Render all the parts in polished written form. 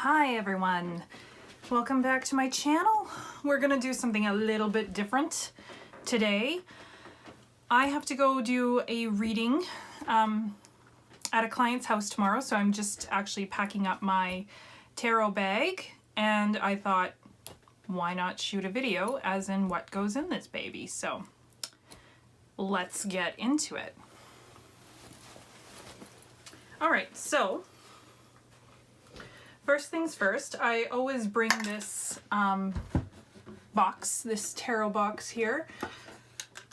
Hi everyone, welcome back to my channel. We're gonna do something a little bit different today. I have to go do a reading at a client's house tomorrow, so I'm just actually packing up my tarot bag, and I thought, why not shoot a video as in what goes in this baby? So let's get into it. All right, so first things first, I always bring this box, this tarot box here.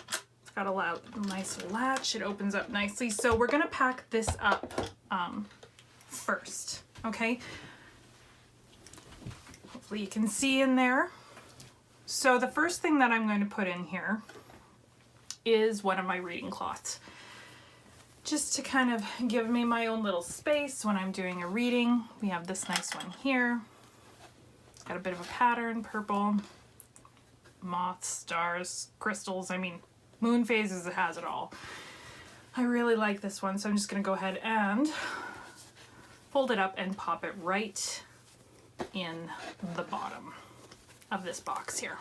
It's got a nice latch, it opens up nicely. So we're gonna pack this up first, okay? Hopefully you can see in there. So the first thing that I'm going to put in here is one of my reading cloths. Just to kind of give me my own little space when I'm doing a reading. We have this nice one here. It's got a bit of a pattern, purple, moths, stars, crystals. I mean, moon phases, it has it all. I really like this one, so I'm just gonna go ahead and fold it up and pop it right in the bottom of this box here,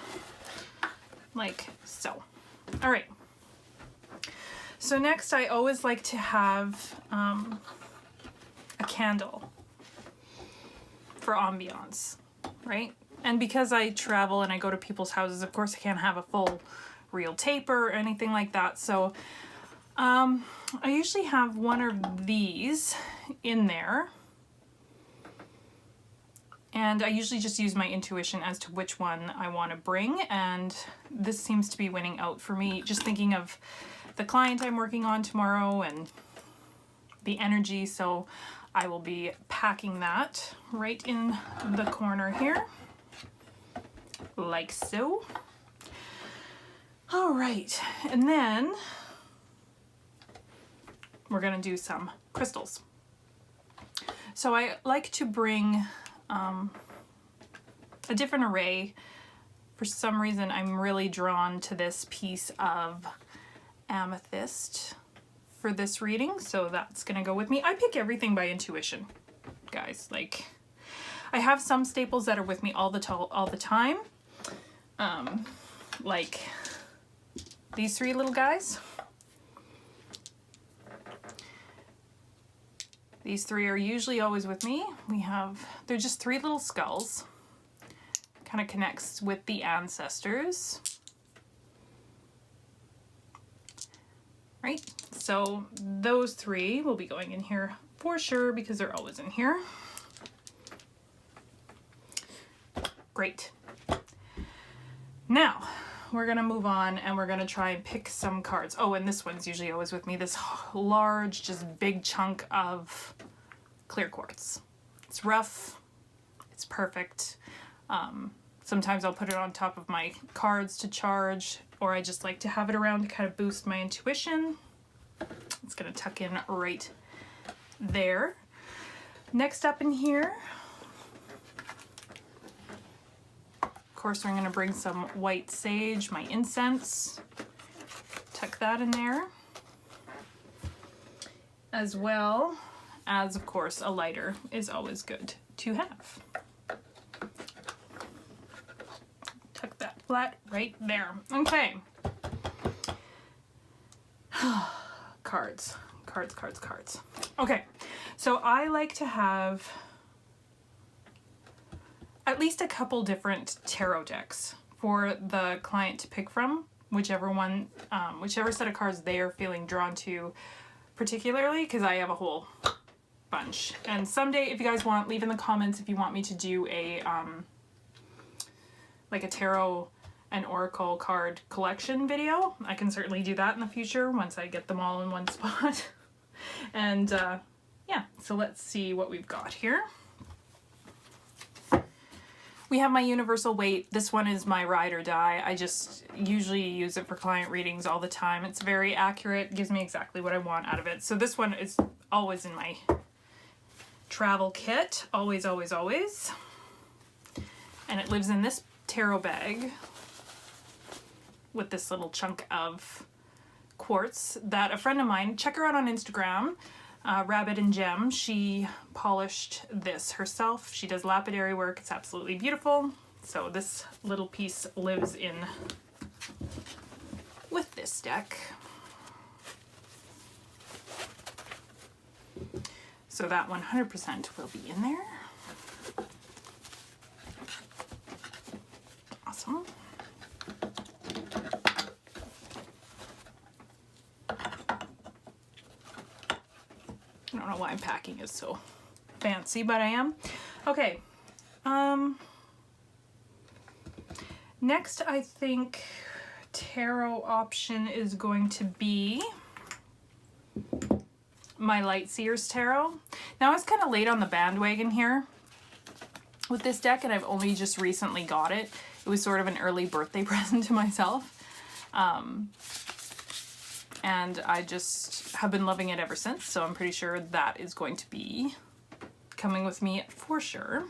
like so. All right. So next, I always like to have a candle for ambiance, right? And because I travel and I go to people's houses, of course I can't have a full real taper or anything like that. So I usually have one of these in there. And I usually just use my intuition as to which one I want to bring. And this seems to be winning out for me, just thinking of the client I'm working on tomorrow and the energy, so I will be packing that right in the corner here, like so. All right, and then we're gonna do some crystals. So I like to bring a different array. For some reason, I'm really drawn to this piece of amethyst for this reading, so that's gonna go with me. I pick everything by intuition, guys. Like, I have some staples that are with me all the time, like these three little guys. These three are usually always with me. They're just three little skulls. Kind of connects with the ancestors. Right, so those three will be going in here for sure because they're always in here. Great. Now we're gonna move on and we're gonna try and pick some cards. Oh, and this one's usually always with me, this large, just big chunk of clear quartz. It's rough, it's perfect. Sometimes I'll put it on top of my cards to charge, or I just like to have it around to kind of boost my intuition. It's gonna tuck in right there. Next up in here, of course, I'm gonna bring some white sage, my incense. Tuck that in there. As well as, of course, a lighter is always good to have. Tuck that flat right there. Okay. Cards. Okay, so I like to have at least a couple different tarot decks for the client to pick from, whichever set of cards they are feeling drawn to particularly, because I have a whole bunch. And someday, if you guys want, leave in the comments if you want me to do a like a tarot and oracle card collection video. I can certainly do that in the future once I get them all in one spot. And yeah, so let's see what we've got here. We have my universal weight. This one is my ride or die. I just usually use it for client readings all the time. It's very accurate, gives me exactly what I want out of it. So this one is always in my travel kit, always, always, always. And it lives in this tarot bag with this little chunk of quartz that a friend of mine, check her out on Instagram, Rabbit and Gem. She polished this herself. She does lapidary work. It's absolutely beautiful. So this little piece lives in with this deck. So that 100% will be in there. Awesome. I don't know why I'm packing it so fancy, but I am. Okay. Next, I think tarot option is going to be my Lightseers Tarot. Now, I was kind of late on the bandwagon here with this deck, and I've only just recently got it. It was sort of an early birthday present to myself. And I just have been loving it ever since, so I'm pretty sure that is going to be coming with me for sure.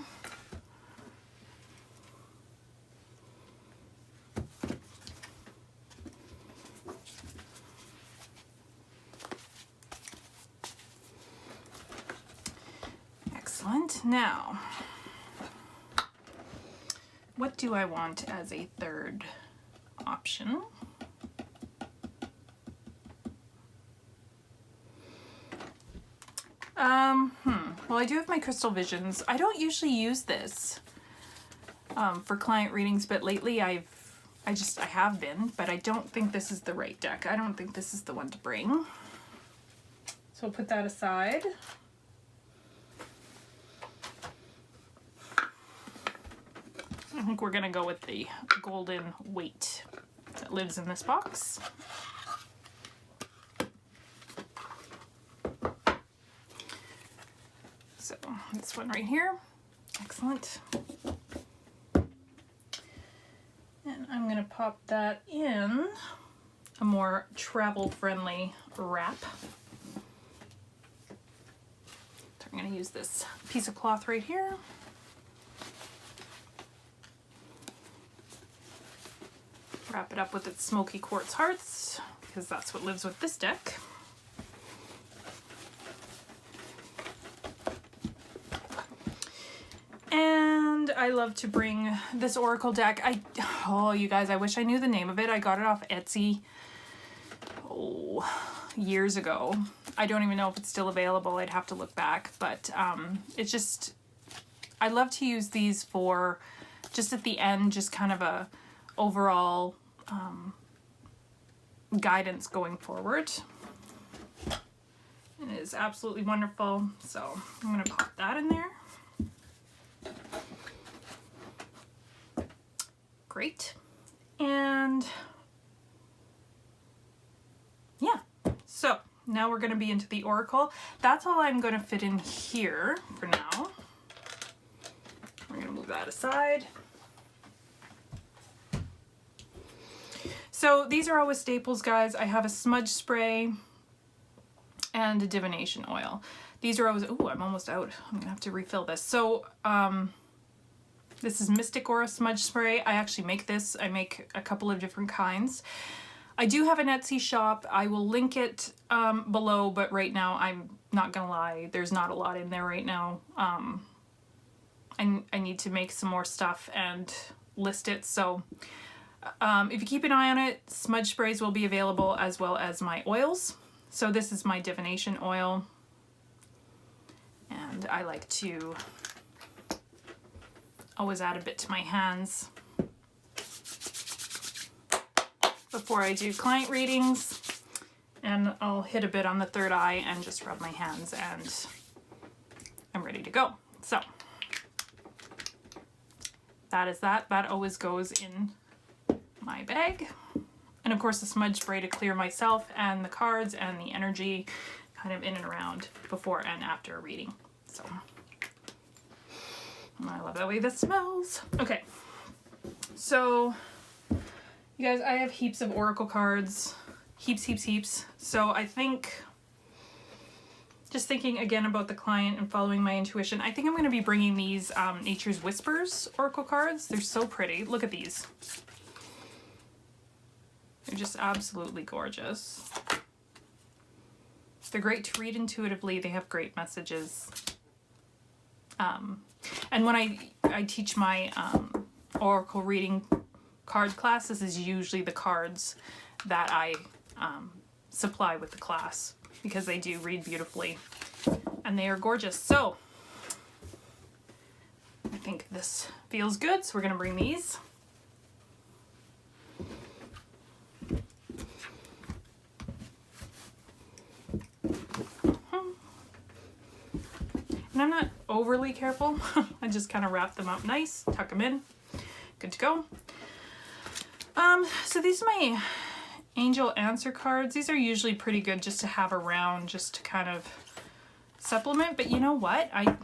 Excellent. Now, what do I want as a third option? Well, I do have my Crystal Visions. I don't usually use this for client readings, but lately I have been, but I don't think this is the right deck. I don't think this is the one to bring. So I'll put that aside. I think we're gonna go with the golden weight that lives in this box. So this one right here, excellent. And I'm gonna pop that in a more travel-friendly wrap. So I'm gonna use this piece of cloth right here. Wrap it up with its smoky quartz hearts, because that's what lives with this deck. And I love to bring this Oracle deck. Oh, you guys, I wish I knew the name of it. I got it off Etsy, years ago. I don't even know if it's still available. I'd have to look back, but it's just, I love to use these for just at the end, just kind of a overall guidance going forward. And it is absolutely wonderful. So I'm gonna pop that in there. Great. And yeah, so now we're gonna be into the Oracle. That's all I'm gonna fit in here for now. We're gonna move that aside. So these are always staples, guys. I have a smudge spray and a divination oil. These are always, oh, I'm almost out. I'm gonna have to refill this. So this is Mystic Aura smudge spray. I actually make this. I make a couple of different kinds. I do have an Etsy shop. I will link it below, but right now, I'm not gonna lie, there's not a lot in there right now. I need to make some more stuff and list it. So if you keep an eye on it, smudge sprays will be available as well as my oils. So this is my divination oil. And I like to always add a bit to my hands before I do client readings. And I'll hit a bit on the third eye and just rub my hands and I'm ready to go. So that is that. That always goes in my bag. And of course the smudge spray to clear myself and the cards and the energy kind of in and around before and after a reading. So I love the way this smells. Okay, so you guys, I have heaps of Oracle cards, heaps. So I think, just thinking again about the client and following my intuition, I think I'm going to be bringing these Nature's Whispers Oracle cards. They're so pretty. Look at these. They're just absolutely gorgeous. They're great to read intuitively. They have great messages. And when I teach my oracle reading card class, this is usually the cards that I supply with the class, because they do read beautifully and they are gorgeous. So I think this feels good, so we're going to bring these. And I'm not overly careful. I just kind of wrap them up nice, tuck them in, good to go. So these are my angel answer cards. These are usually pretty good just to have around, just to kind of supplement. But you know what? I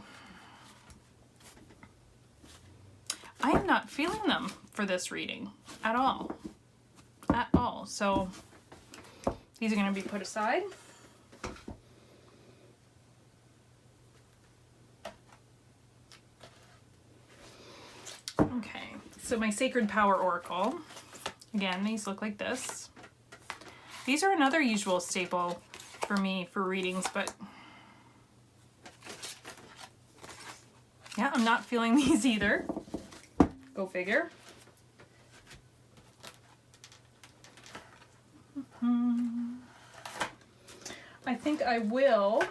am not feeling them for this reading at all. At all. So these are going to be put aside. Okay, so my Sacred Power Oracle. Again, these look like this. These are another usual staple for me for readings, but yeah, I'm not feeling these either. Go figure. I think I will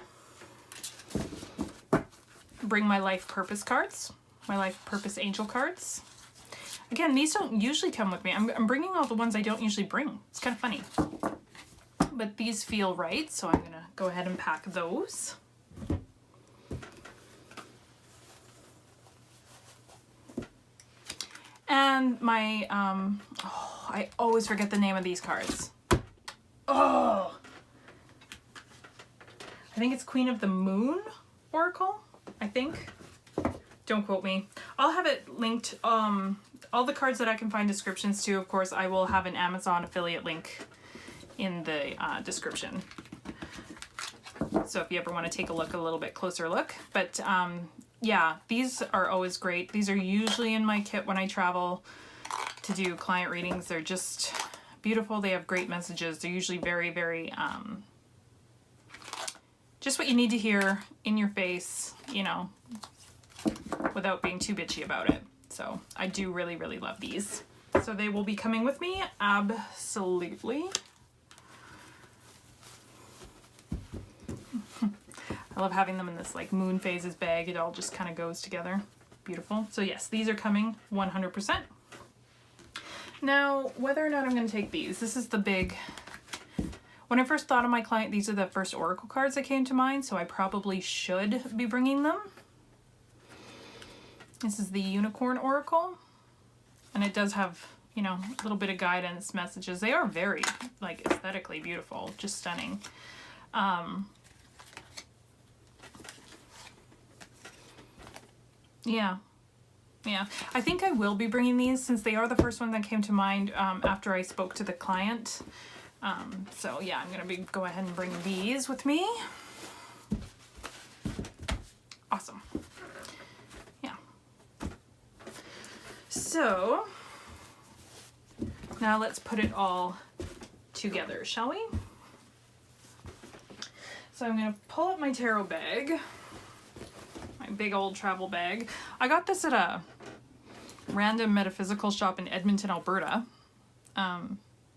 bring my Life Purpose cards, my Life Purpose Angel cards. Again, these don't usually come with me. I'm bringing all the ones I don't usually bring. It's kind of funny. But these feel right, so I'm going to go ahead and pack those. And my, I always forget the name of these cards. Oh! I think it's Queen of the Moon Oracle, I think. Don't quote me. I'll have it linked, all the cards that I can find descriptions to, of course, I will have an Amazon affiliate link in the description. So if you ever want to take a look, a little bit closer look. But yeah, these are always great. These are usually in my kit when I travel to do client readings. They're just beautiful. They have great messages. They're usually very, very, just what you need to hear in your face, you know, without being too bitchy about it. So I do really, really love these. So they will be coming with me, absolutely. I love having them in this like moon phases bag. It all just kind of goes together. Beautiful. So yes, these are coming 100%. Now, whether or not I'm going to take these, this is the big... When I first thought of my client, these are the first oracle cards that came to mind, so I probably should be bringing them. This is the Unicorn Oracle, and it does have, you know, a little bit of guidance messages. They are very, like, aesthetically beautiful, just stunning. Yeah. I think I will be bringing these since they are the first one that came to mind after I spoke to the client. So yeah, I'm going to go ahead and bring these with me. Awesome. Yeah. So now let's put it all together, shall we? So I'm going to pull up my tarot bag, my big old travel bag. I got this at a random metaphysical shop in Edmonton, Alberta.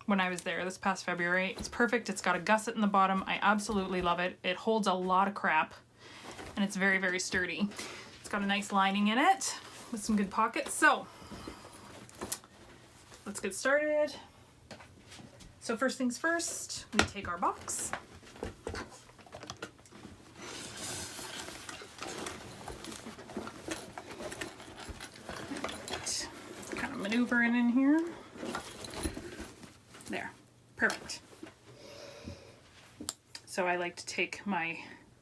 When I was there this past February. It's perfect. It's got a gusset in the bottom. I absolutely love it. It holds a lot of crap and it's very, very sturdy. It's got a nice lining in it with some good pockets. So let's get started. So first things first, we take our box. Kind of maneuvering in here. There, perfect. So I like to take my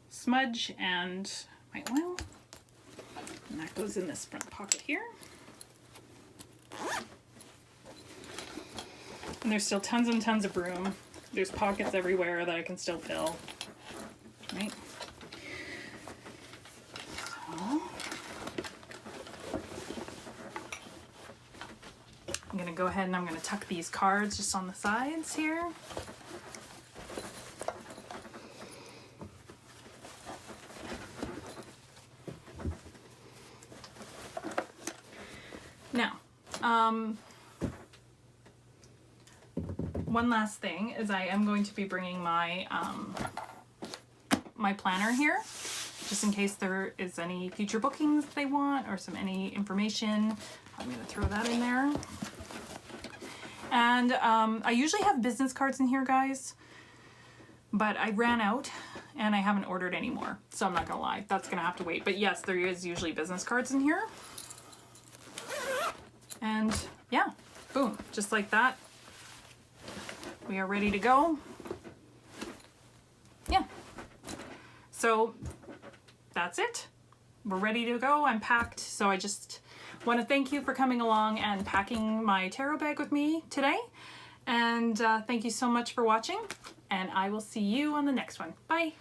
smudge and my oil, and that goes in this front pocket here. And there's still tons and tons of room. There's pockets everywhere that I can still fill, right? So I'm gonna go ahead and I'm gonna tuck these cards just on the sides here. Now, one last thing is I am going to be bringing my my planner here, just in case there is any future bookings they want or any information. I'm going to throw that in there. And I usually have business cards in here, guys, but I ran out and I haven't ordered any more, so I'm not gonna lie, that's gonna have to wait. But yes, there is usually business cards in here. And yeah, boom, just like that. We are ready to go. Yeah. So that's it. We're ready to go. I'm packed. So I just want to thank you for coming along and packing my tarot bag with me today. And thank you so much for watching. And I will see you on the next one. Bye.